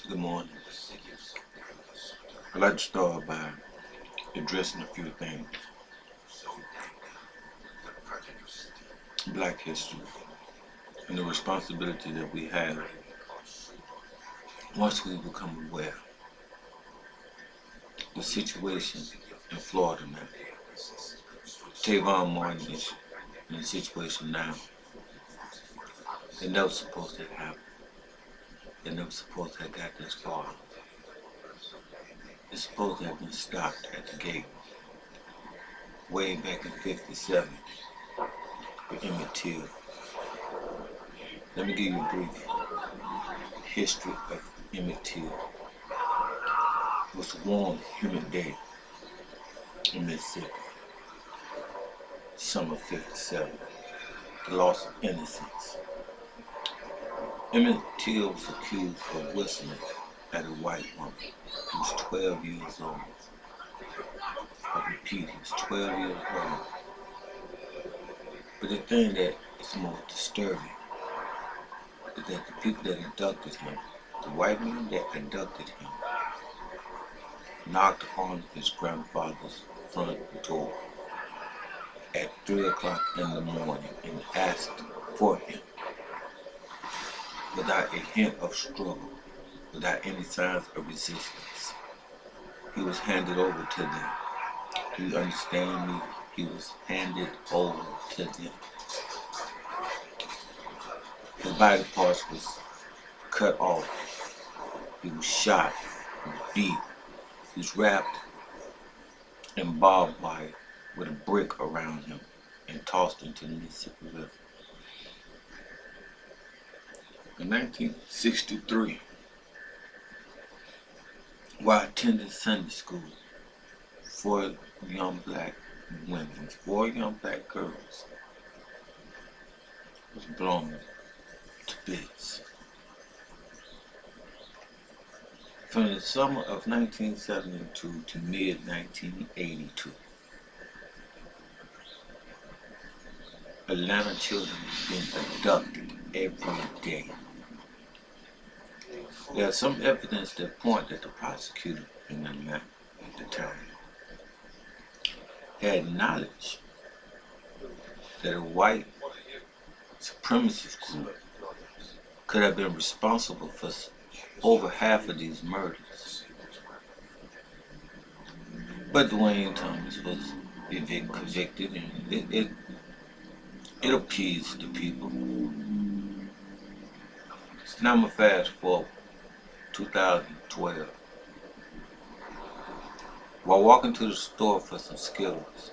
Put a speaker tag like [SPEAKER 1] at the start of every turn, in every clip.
[SPEAKER 1] Good morning. I'd like to start by addressing a few things. Black history and the responsibility that we have once we become aware of the situation in Florida now. Trayvon Martin is in a situation now. They're never supposed to happen. They're never supposed to have got this far. It's supposed to have been stopped at the gate way back in '57 with Emmett Till. Let me give you a brief history of Emmett Till. It was a warm, humid day in Mississippi, summer '57. The loss of innocence. Emmett Till was accused of whistling at a white woman. He was 12 years old. I repeat, he was 12 years old. But the thing that is more disturbing is that the people that abducted him, the white men that abducted him, knocked on his grandfather's front door at 3 o'clock in the morning and asked for him without a hint of struggle, without any signs of resistance. He was handed over to them. Do you understand me? He was handed over to them. His body parts was cut off. He was shot, he was beat. He was wrapped in barbed wire with a brick around him and tossed into the Mississippi River. In 1963, while attending Sunday school, 4 young black women, 4 young black girls was blown to bits. From the summer of 1972 to mid-1982, Atlanta children were being abducted every day. There's some evidence that point that the prosecutor in Atlanta at the time had knowledge that a white supremacist group could have been responsible for over half of these murders. But Dwayne Thomas was convicted, and it appeased the people. Now I'm going to fast forward 2012. While walking to the store for some Skittles,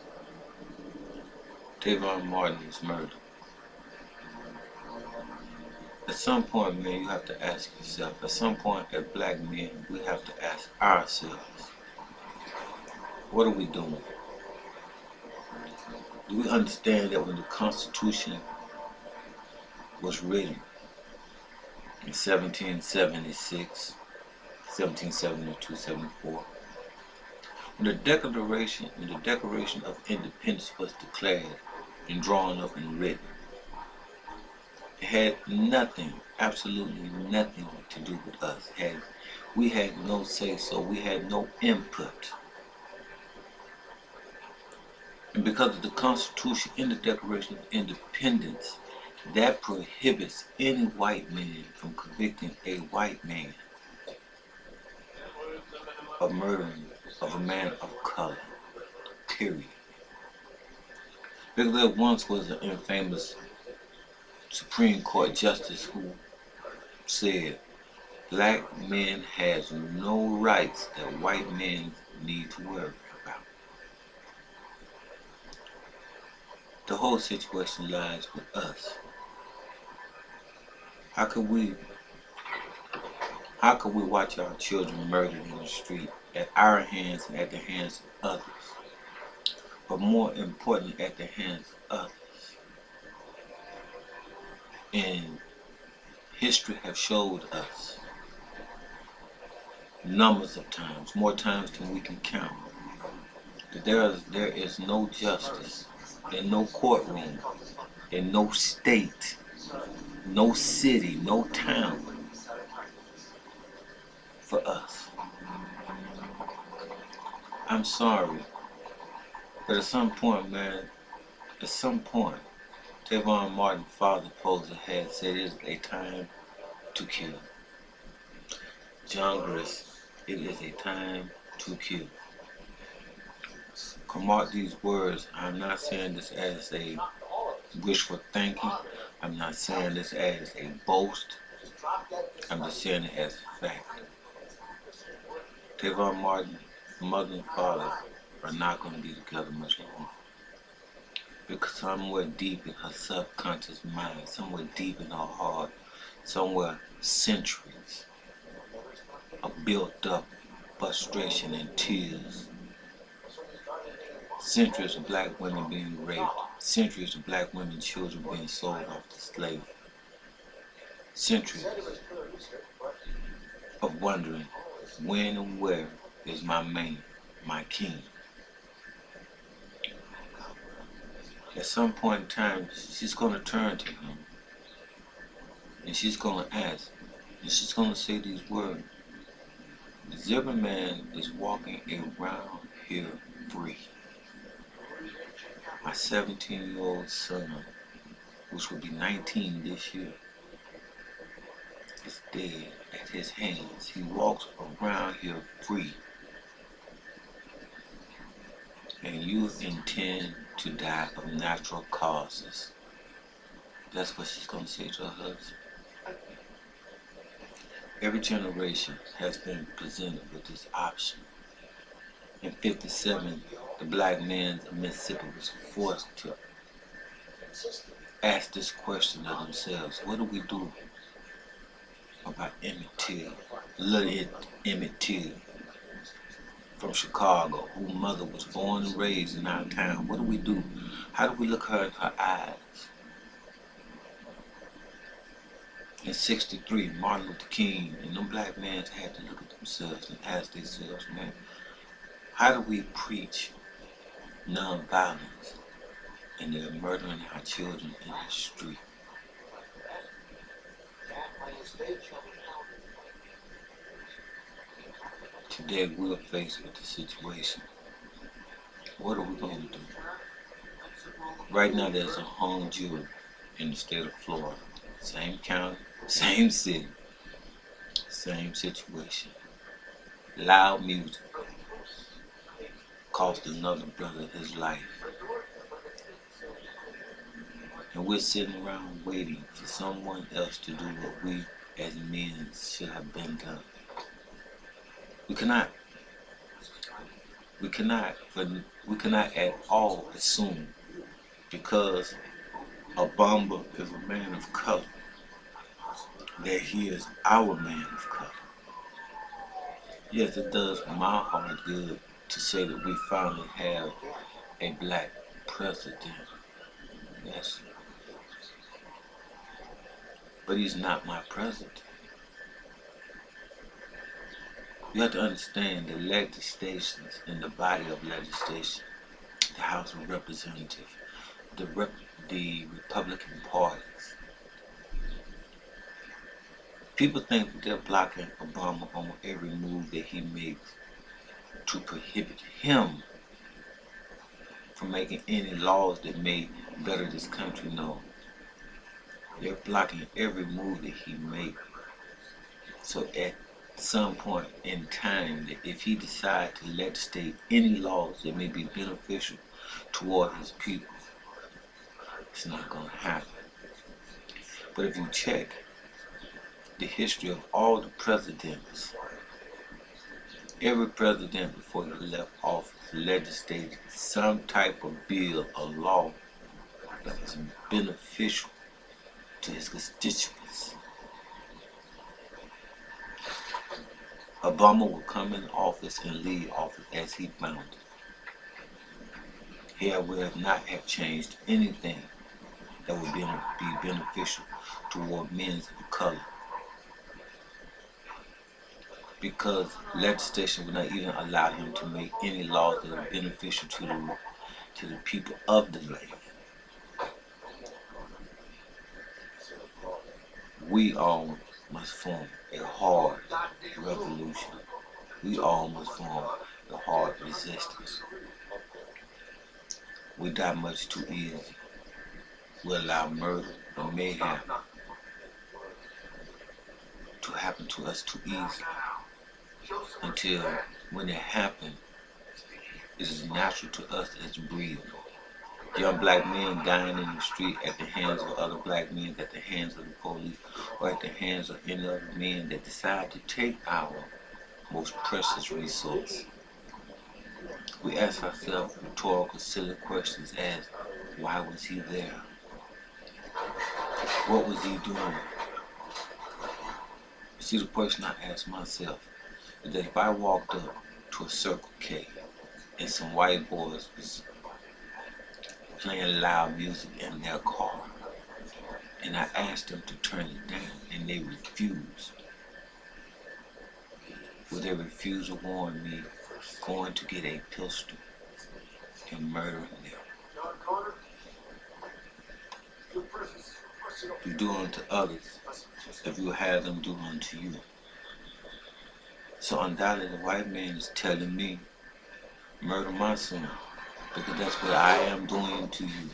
[SPEAKER 1] Trayvon Martin was murdered. At some point, man, you have to ask yourself, at some point as black men, we have to ask ourselves, what are we doing? Do we understand that when the Constitution was written in 1776, 1772, 74, when the Declaration of Independence was declared and drawn up and written, it had nothing, absolutely nothing to do with us. We had no say-so, we had no input. And because of the Constitution and the Declaration of Independence, that prohibits any white man from convicting a white man of murdering of a man of color, period. Because there once was an infamous Supreme Court justice who said, black men has no rights that white men need to worry about. The whole situation lies with us. How could we watch our children murdered in the street at our hands and at the hands of others? But more importantly, at the hands of others. And history has showed us numbers of times, more times than we can count, that there is no justice in no courtroom, in no state, no city, no town for us. I'm sorry, but at some point, man, at some point, Trayvon Martin's father Poser had said it is a time to kill. John Grist, it is a time to kill. Come mark these words. I'm not saying this as a wishful thinking. I'm not saying this as a boast. I'm just saying it as a fact. Trayvon Martin's mother and father are not going to be together much longer. Because somewhere deep in her subconscious mind, somewhere deep in her heart, somewhere centuries of built up frustration and tears. Centuries of black women being raped. Centuries of black women and children being sold off to slavery. Centuries of wondering when and where is my man, my king. At some point in time, she's going to turn to him. And she's going to ask. And she's going to say these words. Zimmerman is walking around here free. My 17-year-old son, which will be 19 this year, is dead at his hands. He walks around here free. And you intend to die of natural causes. That's what she's going to say to her husband. Every generation has been presented with this option. In 57, the black man of Mississippi was forced to ask this question of themselves. What do we do about Emmett Till? Little Emmett Till from Chicago, whose mother was born and raised in our town. What do we do? How do we look her in her eyes? In 63, Martin Luther King and them black men had to look at themselves and ask themselves, man, how do we preach nonviolence and they're murdering our children in the street? Today we're faced with the situation. What are we going to do? Right now there's a hung jury in the state of Florida. Same county, same city, same situation. Loud music cost another brother his life. And we're sitting around waiting for someone else to do what we as men should have been done. We cannot at all assume because Obama is a man of color that he is our man of color. Yes, it does my heart good to say that we finally have a black president. Yes. But he's not my president. You have to understand the legislations in the body of legislation, the House of Representatives, the Republican parties. People think that they're blocking Obama on every move that he makes to prohibit him from making any laws that may better this country. No. They're blocking every move that he makes. So at some point in time, that if he decides to legislate any laws that may be beneficial toward his people, it's not going to happen. But if you check the history of all the presidents, every president before he left office legislated some type of bill or law that was beneficial to his constituents. Obama would come in office and leave office as he found it. He would not have changed anything that would be beneficial toward men of color. Because legislation would not even allow him to make any laws that are beneficial to the people of the land. We are must form a hard revolution. We all must form a hard resistance. We die much too easy. We allow murder and mayhem to happen to us too easy until when it happens, it is natural to us as breathing. Young black men dying in the street at the hands of other black men, at the hands of the police, or at the hands of any other men that decide to take our most precious resource. We ask ourselves rhetorical, silly questions as, why was he there? What was he doing? See, the question I ask myself is that if I walked up to a Circle K and some white boys was playing loud music in their car, and I asked them to turn it down, and they refused, would they refuse to warn me going to get a pistol and murdering them? You do unto others if you have them do unto you. So undoubtedly the white man is telling me, murder my son, because that's what I am doing to you.